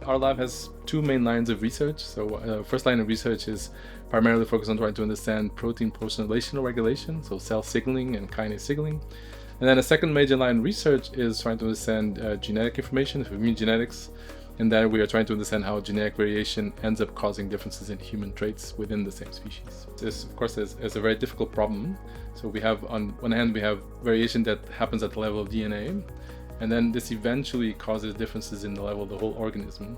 our lab has two main lines of research. So first line of research is primarily focused on trying to understand protein post-translational regulation, so cell signaling and kinase signaling. And then a second major line of research is trying to understand genetic information, so immune genetics, and then we are trying to understand how genetic variation ends up causing differences in human traits within the same species. This, of course, is a very difficult problem. So we have, on one hand, we have variation that happens at the level of DNA, and then this eventually causes differences in the level of the whole organism.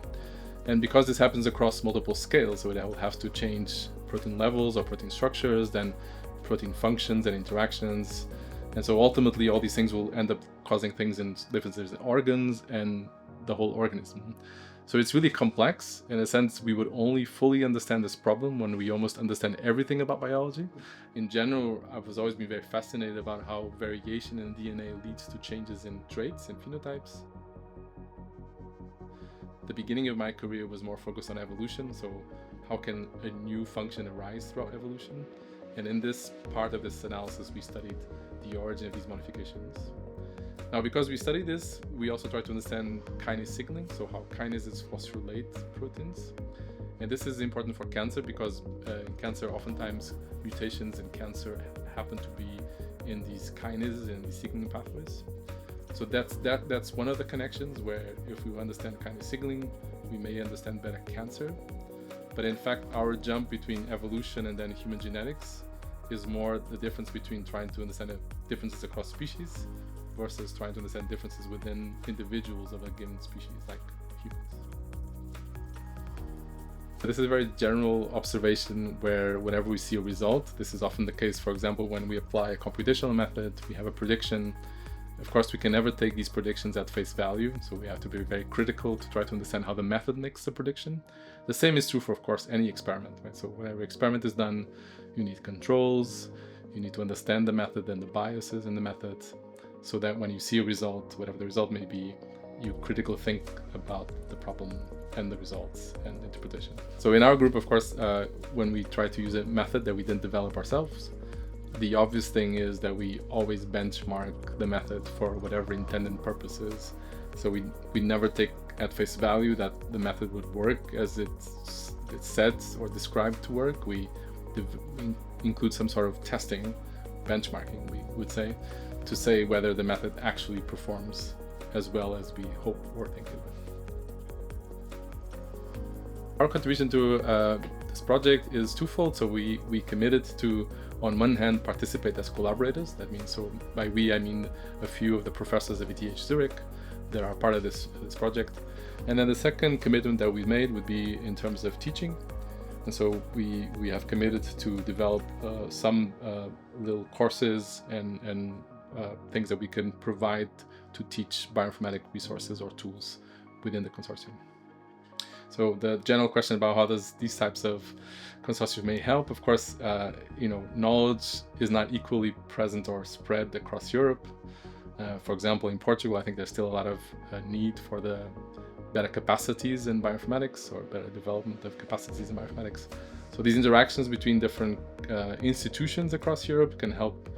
And because this happens across multiple scales, so it will have to change protein levels or protein structures, then protein functions and interactions. And so ultimately, all these things will end up causing things in differences in organs and the whole organism. So it's really complex. In a sense, we would only fully understand this problem when we almost understand everything about biology. In general, I've always been very fascinated about how variation in DNA leads to changes in traits and phenotypes. The beginning of my career was more focused on evolution. So how can a new function arise throughout evolution? And in this part of this analysis, we studied the origin of these modifications. Now, because we study this, we also try to understand kinase signaling, so how kinases phosphorylate proteins. And this is important for cancer because in cancer, oftentimes mutations in cancer happen to be in these kinases and these signaling pathways. So that's one of the connections where if we understand kinase signaling, we may understand better cancer. But in fact, our jump between evolution and then human genetics is more the difference between trying to understand the differences across species versus trying to understand differences within individuals of a given species, like humans. This is a very general observation where whenever we see a result, this is often the case, for example, when we apply a computational method, we have a prediction. Of course, we can never take these predictions at face value, so we have to be very critical to try to understand how the method makes the prediction. The same is true for, of course, any experiment, right? So whenever experiment is done, you need controls, you need to understand the method and the biases in the method, so that when you see a result, whatever the result may be, you critically think about the problem and the results and interpretation. So in our group, of course, when we try to use a method that we didn't develop ourselves, the obvious thing is that we always benchmark the method for whatever intended purposes. So we never take at face value that the method would work as it's said or described to work. We include some sort of testing, benchmarking, we would say, to say whether the method actually performs as well as we hope or think it will. Our contribution to this project is twofold. So we committed to, on one hand, participate as collaborators. That means, so by we, I mean a few of the professors of ETH Zurich that are part of this project. And then the second commitment that we made would be in terms of teaching. And so we have committed to develop some little courses and things that we can provide to teach bioinformatic resources or tools within the consortium. So the general question about how does these types of consortium may help, of course, knowledge is not equally present or spread across Europe. For example, in Portugal, I think there's still a lot of need for the better capacities in bioinformatics or better development of capacities in bioinformatics. So these interactions between different institutions across Europe can help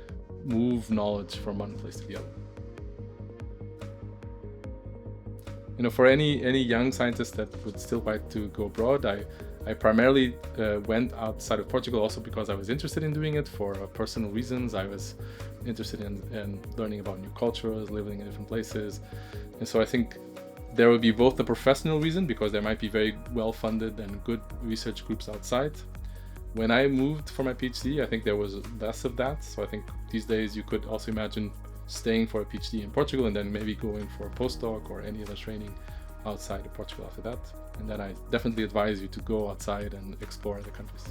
move knowledge from one place to the other. For any young scientist that would still like to go abroad, I primarily went outside of Portugal also because I was interested in doing it for personal reasons. I was interested in learning about new cultures, living in different places. And so I think there would be both the professional reason, because there might be very well-funded and good research groups outside. When I moved for my PhD, I think there was less of that. So I think these days you could also imagine staying for a PhD in Portugal and then maybe going for a postdoc or any other training outside of Portugal after that. And then I definitely advise you to go outside and explore other countries.